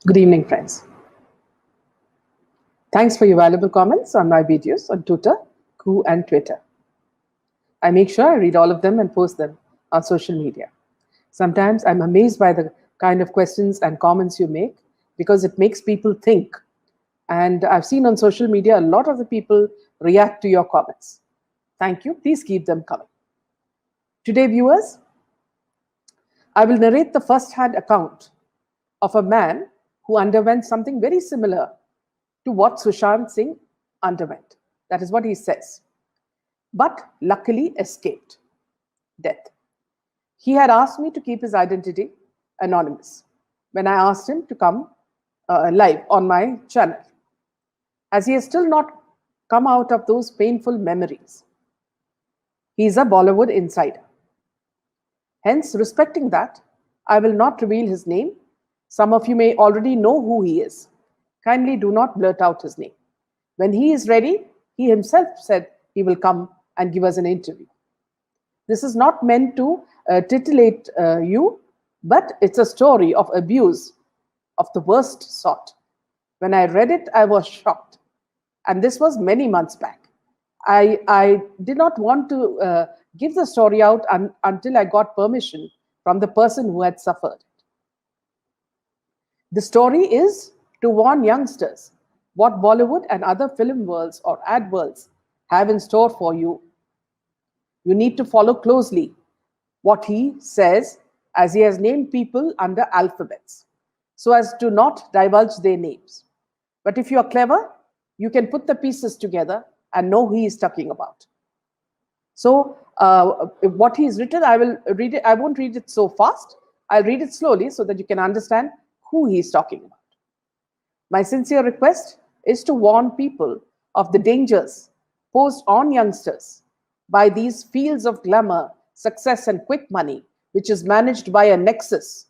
Good evening, friends. Thanks for your valuable comments on my videos on Twitter, Koo, and Twitter. I make sure I read all of them and post them on social media. Sometimes I'm amazed by the kind of questions and comments you make because it makes people think. And I've seen on social media a lot of the people react to your comments. Thank you. Please keep them coming. Today, viewers, I will narrate the first-hand account of a man who underwent something very similar to what Sushant Singh underwent. That is what he says. But luckily escaped death. He had asked me to keep his identity anonymous when I asked him to come live on my channel, as he has still not come out of those painful memories. He is a Bollywood insider. Hence, respecting that, I will not reveal his name. Some of you may already know who he is. Kindly do not blurt out his name. When he is ready, he himself said he will come and give us an interview. This is not meant to titillate you, but it's a story of abuse of the worst sort. When I read it, I was shocked. And this was many months back. I did not want to give the story out until I got permission from the person who had suffered. The story is to warn youngsters what Bollywood and other film worlds or ad worlds have in store for you. You need to follow closely what he says, as he has named people under alphabets, so as to not divulge their names. But if you are clever, you can put the pieces together and know who he is talking about. So what he's written, I will read it. I won't read it so fast. I'll read it slowly so that you can understand who he's talking about. My sincere request is to warn people of the dangers posed on youngsters by these fields of glamour, success, and quick money, which is managed by a nexus.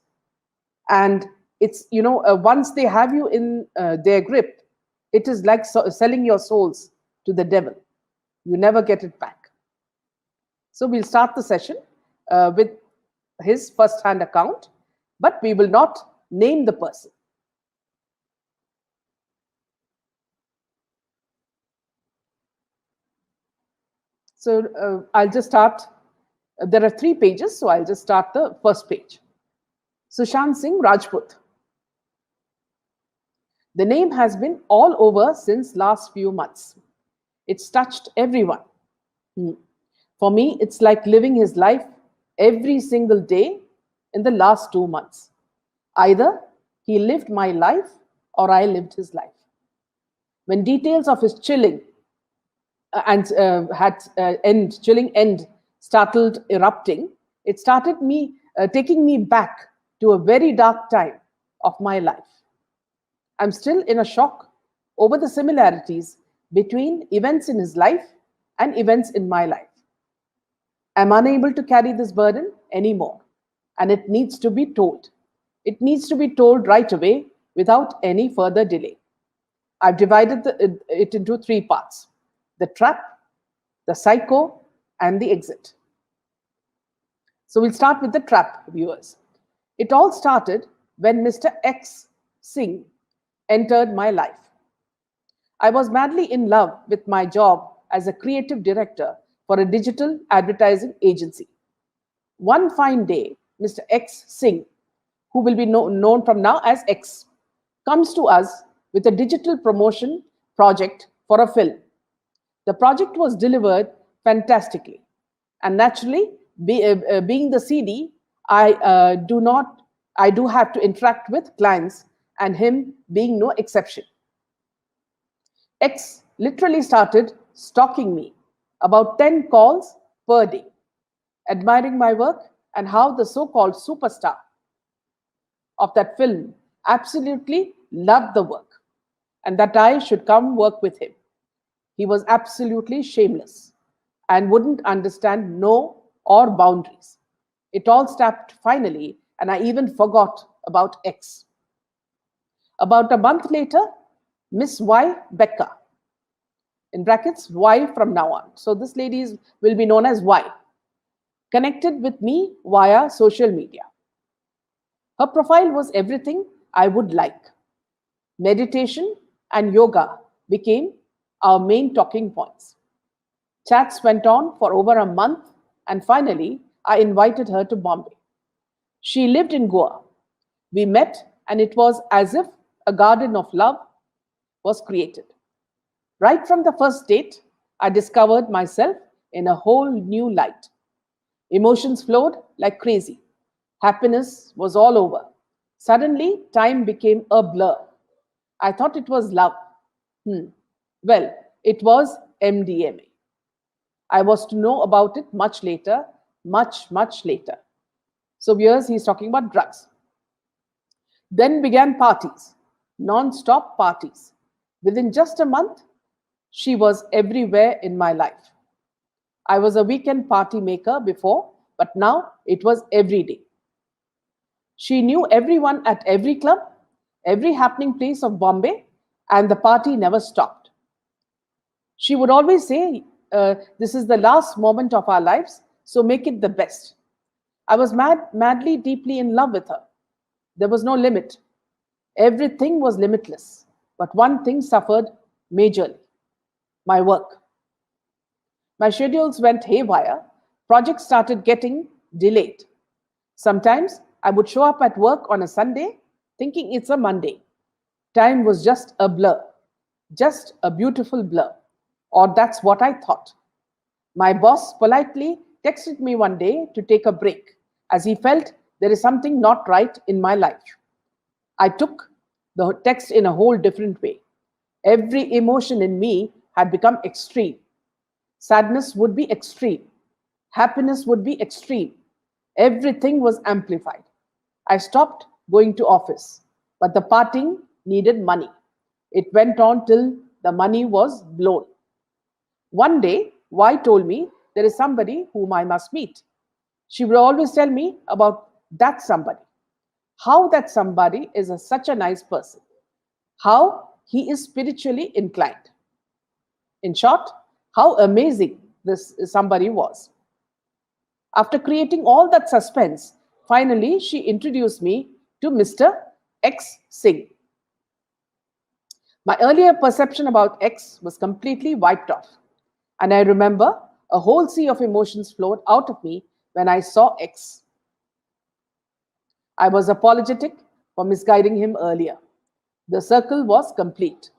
And it's, once they have you in their grip, it is like selling your souls to the devil. You never get it back. So we'll start the session with his first-hand account, but we will not name the person. So I'll just start. There are 3 pages, so I'll just start the first page. Sushant Singh Rajput. The name has been all over since last few months. It's touched everyone. For me, it's like living his life every single day in the last 2 months. Either he lived my life or I lived his life. When details of his chilling end startled erupting, it started taking me back to a very dark time of my life. I'm still in a shock over the similarities between events in his life and events in my life. I'm unable to carry this burden anymore, and it needs to be told. It needs to be told right away without any further delay. I've divided it into 3 parts: the trap, the psycho, and the exit. So we'll start with the trap, viewers. It all started when Mr. X Singh entered my life. I was madly in love with my job as a creative director for a digital advertising agency. One fine day, Mr. X Singh, who will be known from now as X, comes to us with a digital promotion project for a film. The project was delivered fantastically. And naturally, being the CD, I do have to interact with clients, and him being no exception. X literally started stalking me, about 10 calls per day, admiring my work and how the so-called superstar of that film absolutely loved the work and that I should come work with him. He was absolutely shameless and wouldn't understand no or boundaries. It all stopped finally, and I even forgot about X. About a month later, Miss Y. Becca, in brackets, Y from now on. So this lady will be known as Y, connected with me via social media. Her profile was everything I would like. Meditation and yoga became our main talking points. Chats went on for over a month, and finally, I invited her to Bombay. She lived in Goa. We met, and it was as if a garden of love was created. Right from the first date, I discovered myself in a whole new light. Emotions flowed like crazy. Happiness was all over. Suddenly, time became a blur. I thought it was love. Hmm. Well, it was MDMA. I was to know about it much later, much later. So, here's he's talking about drugs. Then began parties, non stop parties. Within just a month, she was everywhere in my life. I was a weekend party maker before, but now it was every day. She knew everyone at every club, every happening place of Bombay, and the party never stopped. She would always say, "This is the last moment of our lives, so make it the best." I was madly, deeply in love with her. There was no limit. Everything was limitless. But one thing suffered majorly: my work. My schedules went haywire. Projects started getting delayed. Sometimes I would show up at work on a Sunday thinking it's a Monday. Time was just a blur, just a beautiful blur. Or that's what I thought. My boss politely texted me one day to take a break as he felt there is something not right in my life. I took the text in a whole different way. Every emotion in me had become extreme. Sadness would be extreme. Happiness would be extreme. Everything was amplified. I stopped going to office, but the parting needed money. It went on till the money was blown. One day, Y told me there is somebody whom I must meet. She would always tell me about that somebody, how that somebody is such a nice person, how he is spiritually inclined. In short, how amazing this somebody was. After creating all that suspense, finally she introduced me to Mr. X Singh. My earlier perception about X was completely wiped off. And I remember a whole sea of emotions flowed out of me when I saw X. I was apologetic for misguiding him earlier. The circle was complete.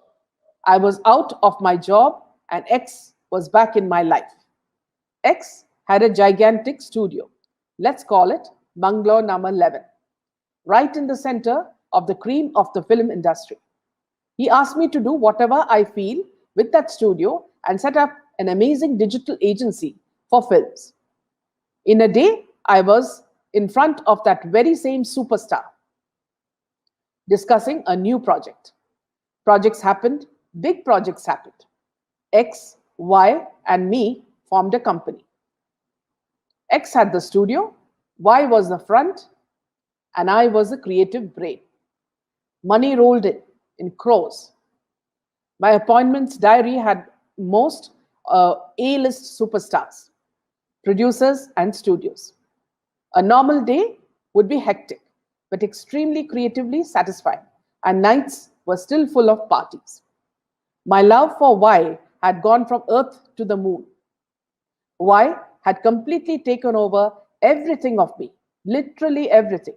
I was out of my job and X was back in my life. X had a gigantic studio. Let's call it Bangalore number 11, right in the center of the cream of the film industry. He asked me to do whatever I feel with that studio and set up an amazing digital agency for films. In a day, I was in front of that very same superstar discussing a new project. Projects happened, big projects happened. X, Y, and me formed a company. X had the studio, Y was the front, and I was the creative brain. Money rolled in crores. My appointments diary had most A-list superstars, producers, and studios. A normal day would be hectic, but extremely creatively satisfying, and nights were still full of parties. My love for Y had gone from Earth to the moon. Y had completely taken over everything of me, literally everything.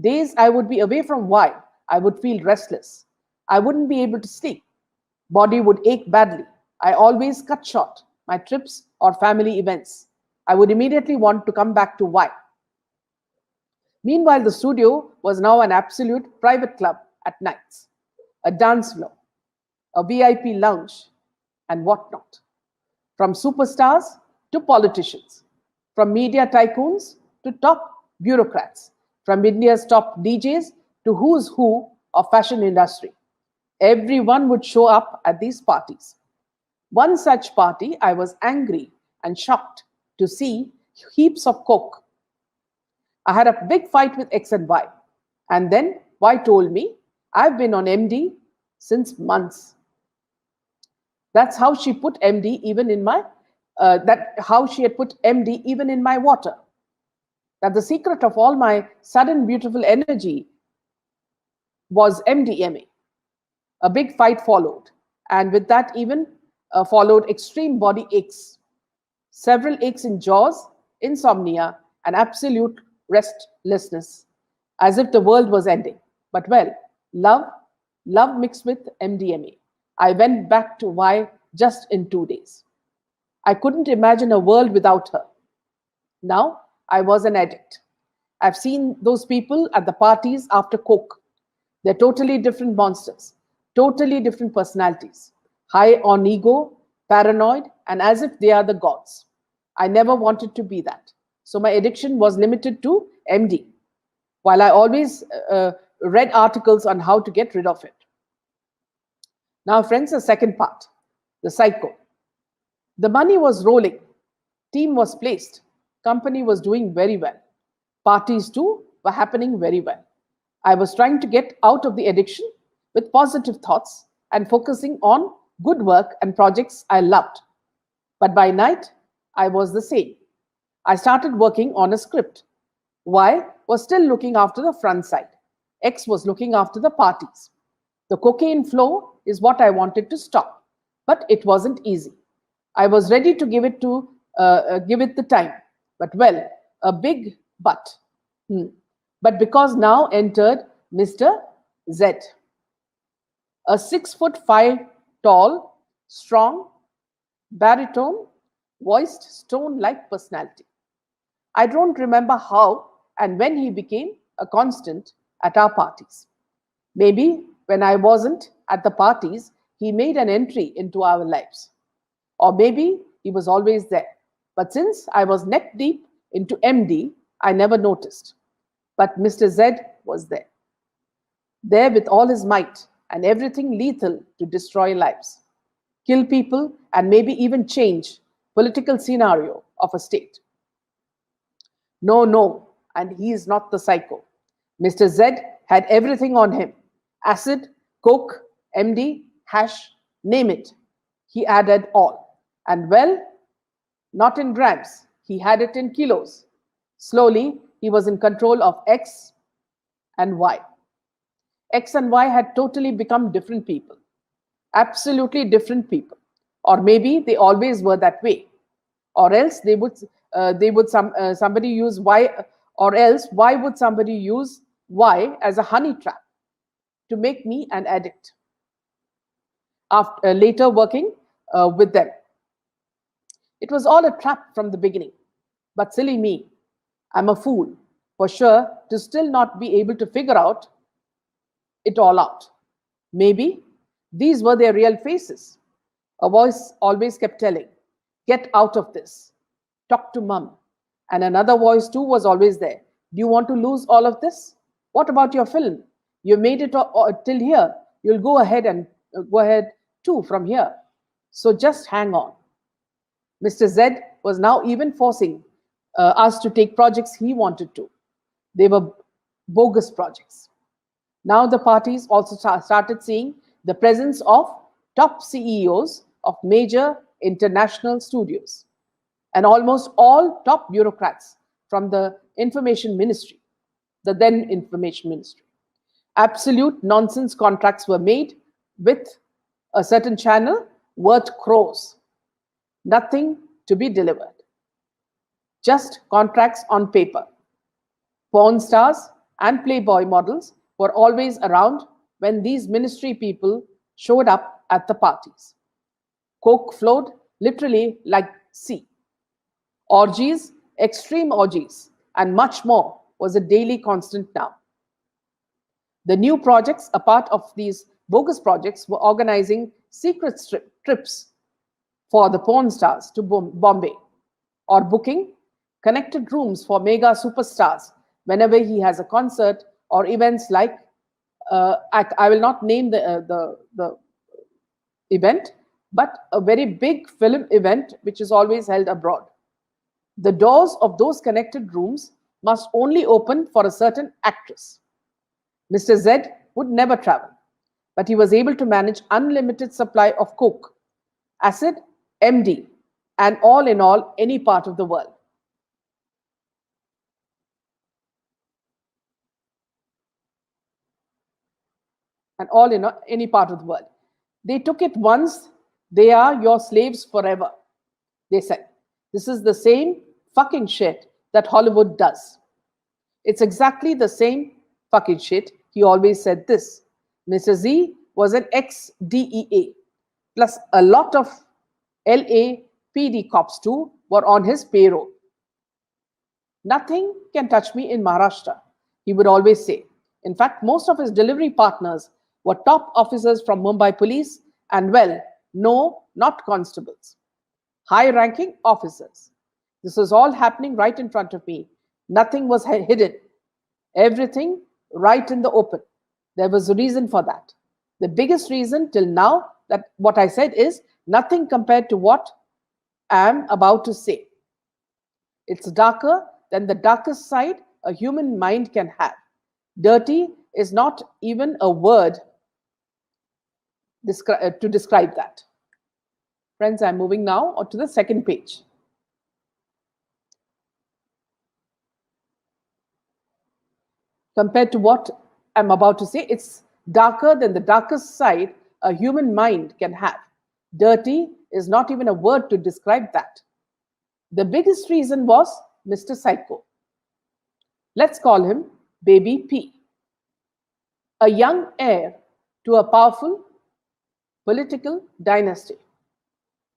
Days I would be away from Y, I would feel restless. I wouldn't be able to sleep. Body would ache badly. I always cut short my trips or family events. I would immediately want to come back to Y. Meanwhile, the studio was now an absolute private club at nights, a dance floor, a VIP lounge, and whatnot. From superstars to politicians, from media tycoons to top bureaucrats, from India's top DJs to who's who of fashion industry. Everyone would show up at these parties. One such party, I was angry and shocked to see heaps of coke. I had a big fight with X and Y. And then Y told me, I've been on MD since months. That's how she put MD even in my, how she had put MD even in my water. That the secret of all my sudden beautiful energy was MDMA. A big fight followed, and with that, even followed extreme body aches, several aches in jaws, insomnia, and absolute restlessness, as if the world was ending. But well, love, love mixed with MDMA. I went back to Y just in 2 days. I couldn't imagine a world without her. Now I was an addict. I've seen those people at the parties after Coke. They're totally different monsters, totally different personalities, high on ego, paranoid, and as if they are the gods. I never wanted to be that. So my addiction was limited to MD, while I always read articles on how to get rid of it. Now, friends, the second part, the psycho. The money was rolling, team was placed, company was doing very well. Parties too were happening very well. I was trying to get out of the addiction with positive thoughts and focusing on good work and projects I loved. But by night, I was the same. I started working on a script. Y was still looking after the front side. X was looking after the parties. The cocaine flow is what I wanted to stop, but it wasn't easy. I was ready to give it the time, but well, a big but. But because now entered Mr. Z, a 6'5" tall, strong, baritone, voiced stone-like personality. I don't remember how and when he became a constant at our parties. Maybe when I wasn't at the parties, he made an entry into our lives. Or maybe he was always there. But since I was neck deep into MD, I never noticed. But Mr. Z was there with all his might and everything lethal to destroy lives, kill people, and maybe even change political scenario of a state. No, no, and he is not the psycho. Mr. Z had everything on him. Acid, coke, MD, hash, name it. He added all. And well, not in grams. He had it in kilos. Slowly, he was in control of X and Y. X and Y had totally become different people. Absolutely different people. Or maybe they always were that way. Or else somebody use Y, or else why would somebody use Y as a honey trap to make me an addict? After later working with them, it was all a trap from the beginning. But silly me, I'm a fool for sure to still not be able to figure it all out. Maybe these were their real faces. A voice always kept telling, "Get out of this. Talk to mum." And another voice too was always there. "Do you want to lose all of this? What about your film? You made it till here. You'll go ahead and go ahead too from here. So just hang on." Mr. Z was now even forcing us to take projects he wanted to. They were bogus projects. Now the parties also started seeing the presence of top CEOs of major international studios and almost all top bureaucrats from the information ministry, the then information ministry. Absolute nonsense contracts were made with a certain channel worth crores. Nothing to be delivered. Just contracts on paper. Porn stars and Playboy models were always around when these ministry people showed up at the parties. Coke flowed literally like sea. Orgies, extreme orgies, and much more was a daily constant now. The new projects, a part of these bogus projects, were organizing secret trips for the porn stars to Bombay, or booking connected rooms for mega superstars whenever he has a concert or events like, I will not name the event, but a very big film event which is always held abroad. The doors of those connected rooms must only open for a certain actress. Mr. Z would never travel, but he was able to manage unlimited supply of coke, acid, MD, and all in all, any part of the world. and all in any part of the world. They took it once, they are your slaves forever. They said, this is the same fucking shit that Hollywood does. It's exactly the same fucking shit. He always said this. Mr. Z was an ex-DEA, plus a lot of LAPD cops too were on his payroll. Nothing can touch me in Maharashtra, he would always say. In fact, most of his delivery partners were top officers from Mumbai police and, well, no, not constables, high-ranking officers. This was all happening right in front of me. Nothing was hidden. Everything right in the open. There was a reason for that. The biggest reason till now that what I said is nothing compared to what I am about to say. It's darker than the darkest side a human mind can have. Dirty is not even a word to describe that. Friends, I'm moving now to the second page. Compared to what I'm about to say, it's darker than the darkest side a human mind can have. Dirty is not even a word to describe that. The biggest reason was Mr. Psycho. Let's call him Baby P. A young heir to a powerful political dynasty.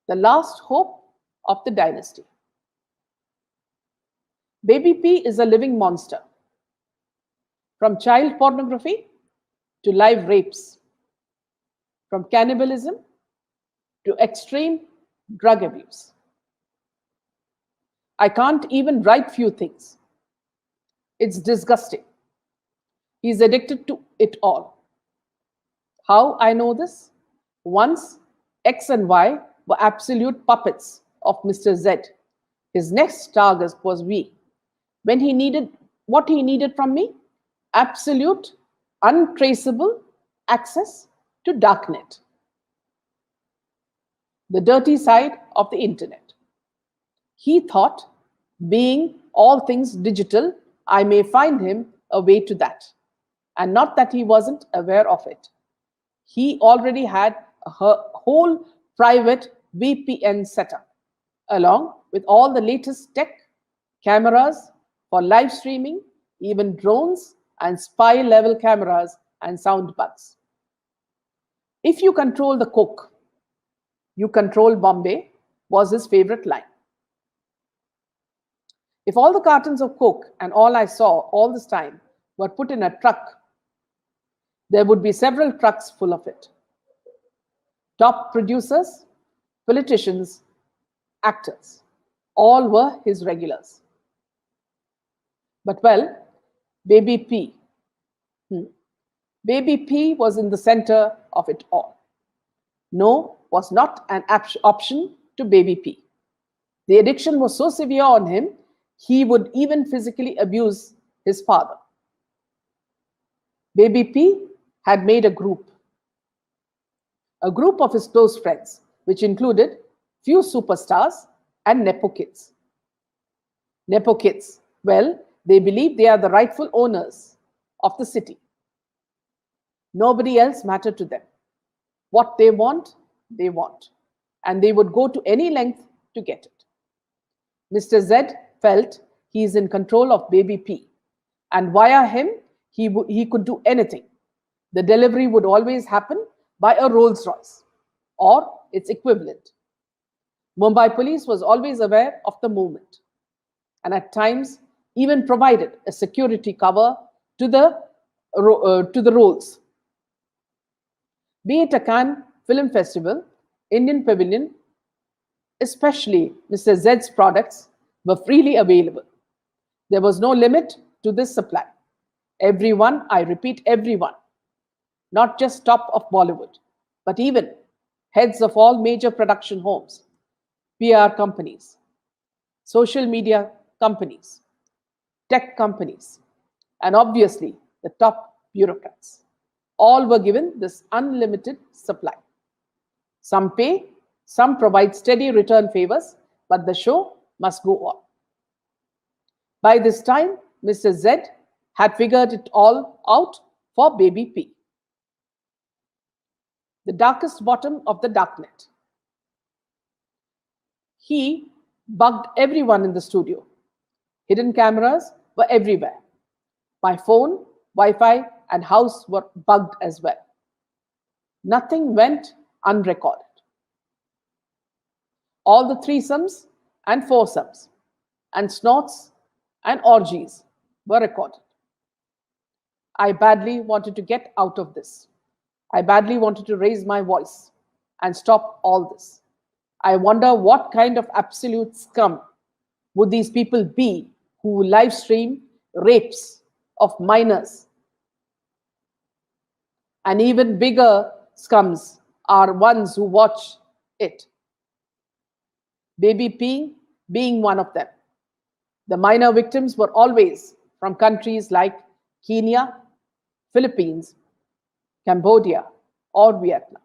The last hope of the dynasty. Baby P is a living monster. From child pornography to live rapes, from cannibalism to extreme drug abuse. I can't even write few things. It's disgusting. He's addicted to it all. How I know this? Once X and Y were absolute puppets of Mr. Z. His next target was me. When he needed what he needed from me? Absolute, untraceable access to darknet. The dirty side of the internet. He thought, being all things digital, I may find him a way to that. And not that he wasn't aware of it. He already had a whole private VPN setup, along with all the latest tech, cameras for live streaming, even drones and spy-level cameras and sound bugs. If you control the coke, you control Bombay, was his favorite line. If all the cartons of coke and all I saw all this time were put in a truck, there would be several trucks full of it. Top producers, politicians, actors, all were his regulars. But well, Baby P. Baby P was in the center of it all. No was not an option to Baby P. The addiction was so severe on him, he would even physically abuse his father. Baby P had made a group of his close friends, which included few superstars and Nepo kids. Nepo kids, well, they believe they are the rightful owners of the city. Nobody else mattered to them. What they want, and they would go to any length to get it. Mr. Z felt he is in control of Baby P, and via him, he could do anything. The delivery would always happen by a Rolls Royce or its equivalent. Mumbai police was always aware of the movement and at times even provided a security cover to the rolls. Be it a Cannes Film Festival, Indian Pavilion, especially Mr. Z's products were freely available. There was no limit to this supply. Everyone, I repeat, everyone, not just top of Bollywood, but even heads of all major production homes, PR companies, social media companies, tech companies, and obviously the top bureaucrats. All were given this unlimited supply. Some pay, some provide steady return favors, but the show must go on. By this time, Mr. Z had figured it all out for Baby P. the darkest bottom of the darknet. He bugged everyone in the studio. Hidden cameras were everywhere. My phone, Wi-Fi, and house were bugged as well. Nothing went unrecorded. All the threesomes and foursomes and snorts and orgies were recorded. I badly wanted to get out of this. I badly wanted to raise my voice and stop all this. I wonder what kind of absolute scum would these people be who live stream rapes of minors. And even bigger scums are ones who watch it. Baby P being one of them. The minor victims were always from countries like Kenya, Philippines, Cambodia, or Vietnam.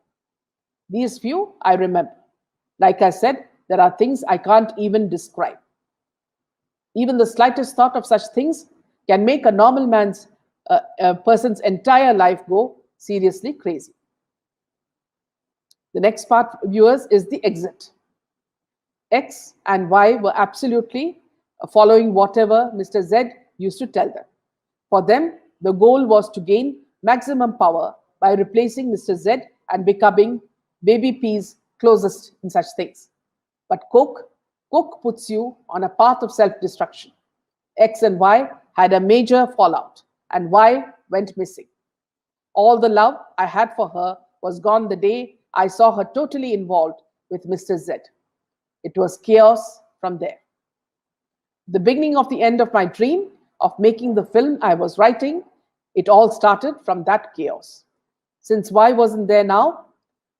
These few I remember. Like I said, there are things I can't even describe. Even the slightest thought of such things can make a normal person's entire life go seriously crazy. The next part, viewers, is the exit. X and Y were absolutely following whatever Mr. Z used to tell them. For them, the goal was to gain maximum power by replacing Mr. Z and becoming Baby P's closest in such things. But Coke puts you on a path of self-destruction. X and Y had a major fallout, and Y went missing. All the love I had for her was gone the day I saw her totally involved with Mr. Z. It was chaos from there. The beginning of the end of my dream of making the film I was writing, it all started from that chaos. Since Y wasn't there now,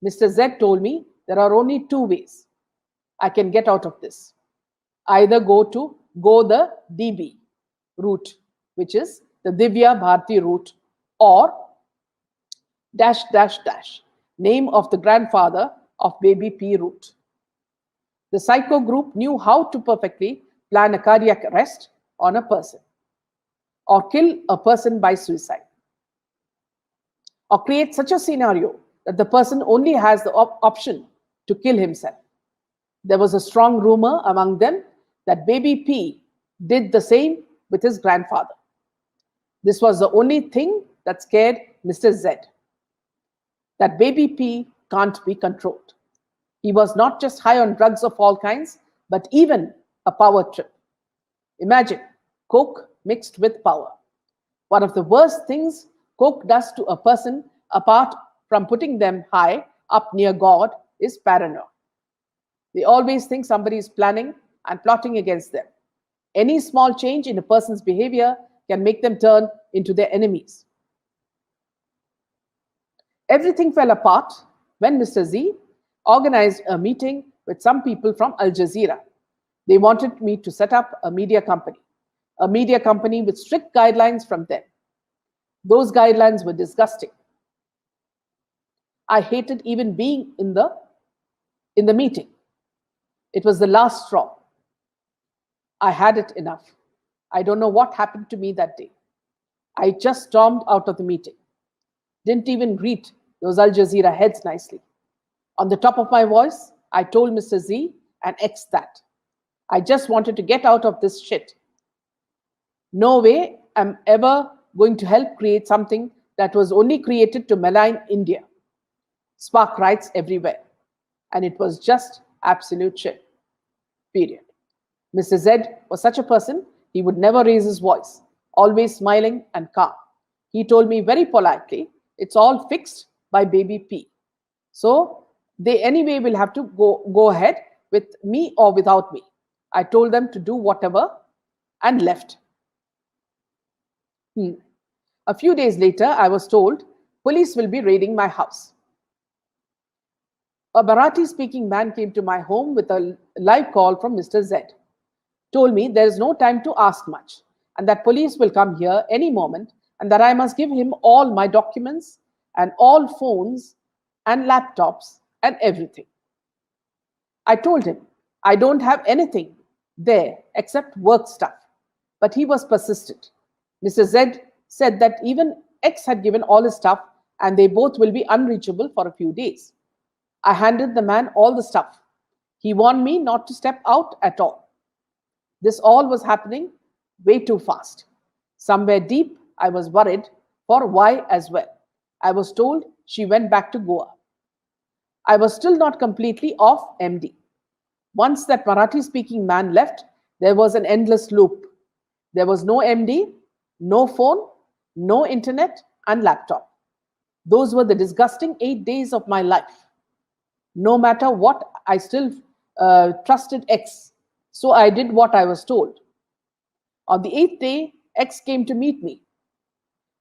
Mr. Z told me there are only two ways I can get out of this. Either go the DB route, which is the Divya Bharti route, or dash dash dash, name of the grandfather of Baby P route. The psycho group knew how to perfectly plan a cardiac arrest on a person, or kill a person by suicide, or create such a scenario that the person only has the option to kill himself. There was a strong rumor among them that Baby P did the same with his grandfather. This was the only thing that scared Mr. Z, that Baby P can't be controlled. He was not just high on drugs of all kinds, but even a power trip. Imagine Coke mixed with power. One of the worst things Coke does to a person, apart from putting them high up near God, is paranoia. They always think somebody is planning and plotting against them. Any small change in a person's behavior can make them turn into their enemies. Everything fell apart when Mr. Z organized a meeting with some people from Al Jazeera. They wanted me to set up a media company with strict guidelines from them. Those guidelines were disgusting. I hated even being in the meeting. It was the last straw. I had it enough. I don't know what happened to me that day. I just stormed out of the meeting. Didn't even greet those Al Jazeera heads nicely. On the top of my voice, I told Mr. Z and X that I just wanted to get out of this shit. No way I'm ever going to help create something that was only created to malign India. Spark riots everywhere. And it was just absolute shit. Period. Mr. Z was such a person, he would never raise his voice, always smiling and calm. He told me very politely, it's all fixed by Baby P. So they anyway will have to go ahead with me or without me. I told them to do whatever and left. A few days later, I was told police will be raiding my house. A Marathi-speaking man came to my home with a live call from Mr. Z. Told me there is no time to ask much and that police will come here any moment and that I must give him all my documents and all phones and laptops and everything. I told him I don't have anything there except work stuff, but he was persistent. Mr. Z said that even X had given all his stuff and they both will be unreachable for a few days. I handed the man all the stuff. He warned me not to step out at all. This all was happening way too fast. Somewhere deep, I was worried for why as well. I was told she went back to Goa. I was still not completely off MD. Once that Marathi speaking man left, there was an endless loop. There was no MD, no phone, no internet, and laptop. Those were the disgusting 8 days of my life. No matter what, I still trusted X. So I did what I was told. On the 8th day, X came to meet me.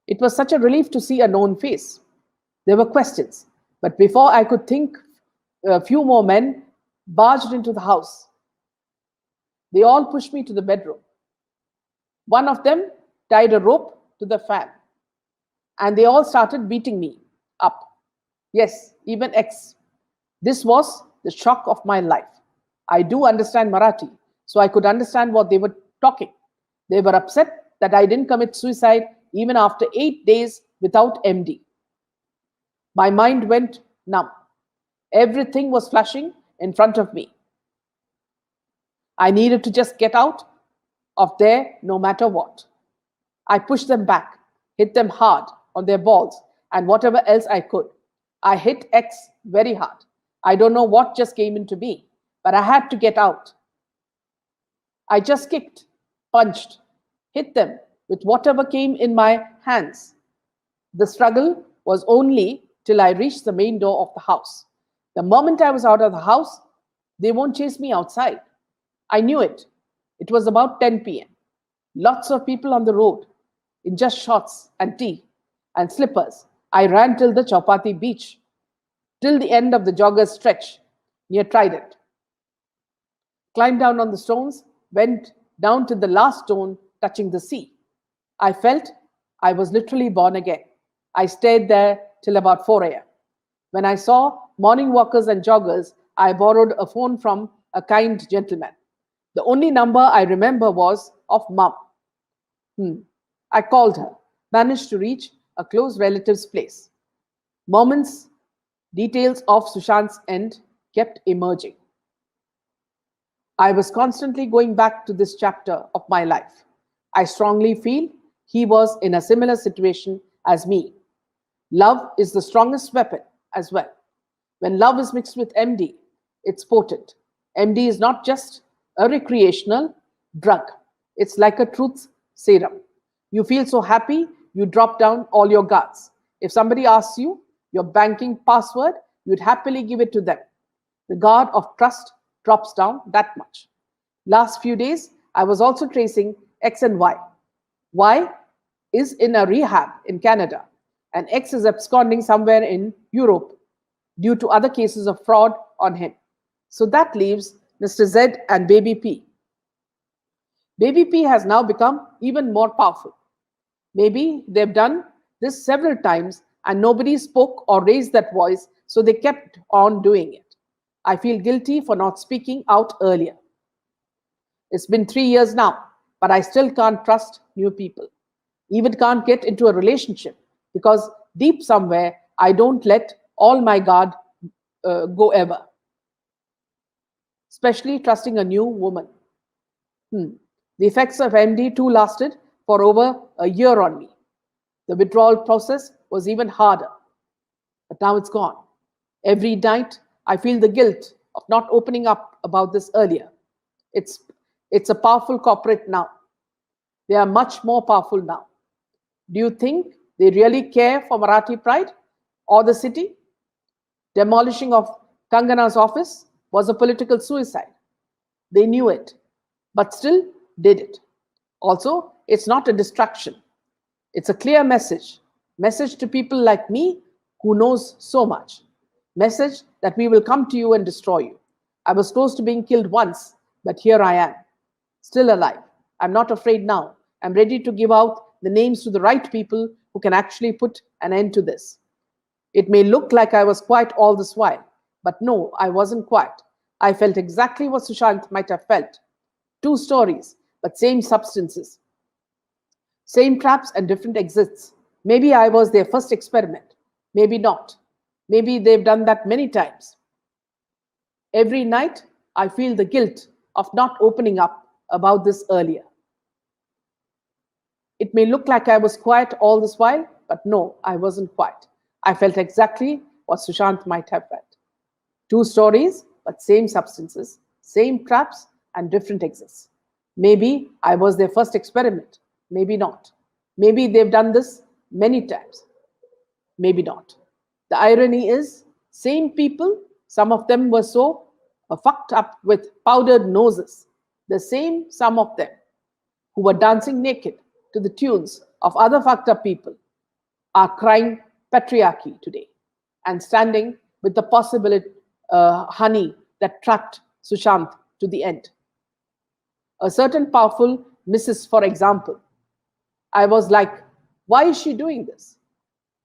It was such a relief to see a known face. There were questions, but before I could think, a few more men barged into the house. They all pushed me to the bedroom. One of them tied a rope to the fan, and they all started beating me up. Yes, even X. This was the shock of my life. I do understand Marathi, so I could understand what they were talking. They were upset that I didn't commit suicide even after 8 days without MD. My mind went numb. Everything was flashing in front of me. I needed to just get out of there no matter what. I pushed them back, hit them hard on their balls, and whatever else I could. I hit X very hard. I don't know what just came into me, but I had to get out. I just kicked, punched, hit them with whatever came in my hands. The struggle was only till I reached the main door of the house. The moment I was out of the house, they won't chase me outside. I knew it. It was about 10 p.m. Lots of people on the road in just shorts and tee and slippers. I ran till the Chowpatty beach, till the end of the jogger's stretch near Trident. Climbed down on the stones, went down to the last stone touching the sea. I felt I was literally born again. I stayed there till about 4 a.m. When I saw morning walkers and joggers, I borrowed a phone from a kind gentleman. The only number I remember was of Mum. I called her, managed to reach a close relative's place. Moments, details of Sushant's end kept emerging. I was constantly going back to this chapter of my life. I strongly feel he was in a similar situation as me. Love is the strongest weapon as well. When love is mixed with MD, it's potent. MD is not just a recreational drug. It's like a truth serum. You feel so happy, you drop down all your guards. If somebody asks you your banking password, you'd happily give it to them. The guard of trust drops down that much. Last few days, I was also tracing X and Y. Y is in a rehab in Canada, and X is absconding somewhere in Europe due to other cases of fraud on him. So that leaves Mr. Z and Baby P. Baby P has now become even more powerful. Maybe they've done this several times and nobody spoke or raised that voice, so they kept on doing it. I feel guilty for not speaking out earlier. It's been 3 years now, but I still can't trust new people. Even can't get into a relationship because deep somewhere I don't let all my guard go ever. Especially trusting a new woman. The effects of MD too lasted for over a year on me. The withdrawal process was even harder, but now it's gone. Every night I feel the guilt of not opening up about this earlier. It's a powerful corporate now. They are much more powerful now. Do you think they really care for Marathi pride or the city? Demolishing of Kangana's office was a political suicide. They knew it, but still did it. Also, it's not a distraction. It's a clear message. Message to people like me who knows so much. Message that we will come to you and destroy you. I was close to being killed once, but here I am, still alive. I'm not afraid now. I'm ready to give out the names to the right people who can actually put an end to this. It may look like I was quiet all this while, but no, I wasn't quiet. I felt exactly what Sushant might have felt. Two stories, but same substances. Same traps and different exits. Maybe I was their first experiment. Maybe not. Maybe they've done that many times. Every night, I feel the guilt of not opening up about this earlier. It may look like I was quiet all this while, but no, I wasn't quiet. I felt exactly what Sushant might have felt. Two stories, but same substances, same traps, and different exits. Maybe I was their first experiment. Maybe not. Maybe they've done this many times. Maybe not. The irony is, same people, some of them were so fucked up with powdered noses, the same some of them who were dancing naked to the tunes of other fucked up people are crying patriarchy today and standing with the possible honey that trapped Sushant to the end. A certain powerful Mrs., for example, I was like, why is she doing this?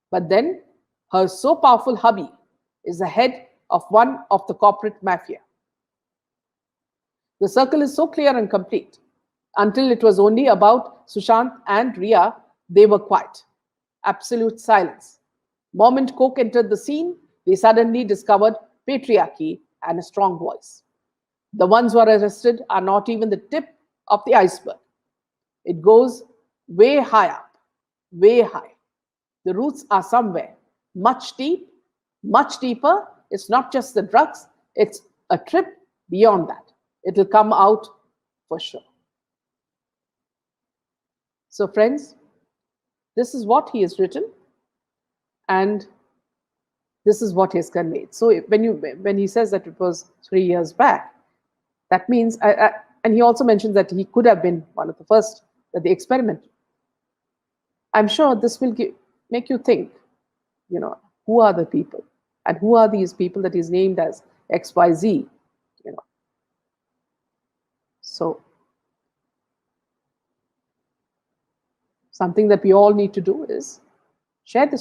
But then her so powerful hubby is the head of one of the corporate mafia. The circle is so clear and complete. Until it was only about Sushant and Ria, they were quiet. Absolute silence. Moment Coke entered the scene, they suddenly discovered patriarchy and a strong voice. The ones who are arrested are not even the tip of the iceberg. It goes way high up, way high. The roots are somewhere, much deeper. It's not just the drugs, it's a trip beyond that. It'll come out for sure. So, friends, this is what he has written, and this is what he has conveyed. So, when he says that it was 3 years back, that means, and he also mentions that he could have been one of the first that they experimented. I'm sure this will make you think, who are the people, and who are these people that he's named as XYZ, So, something that we all need to do is share this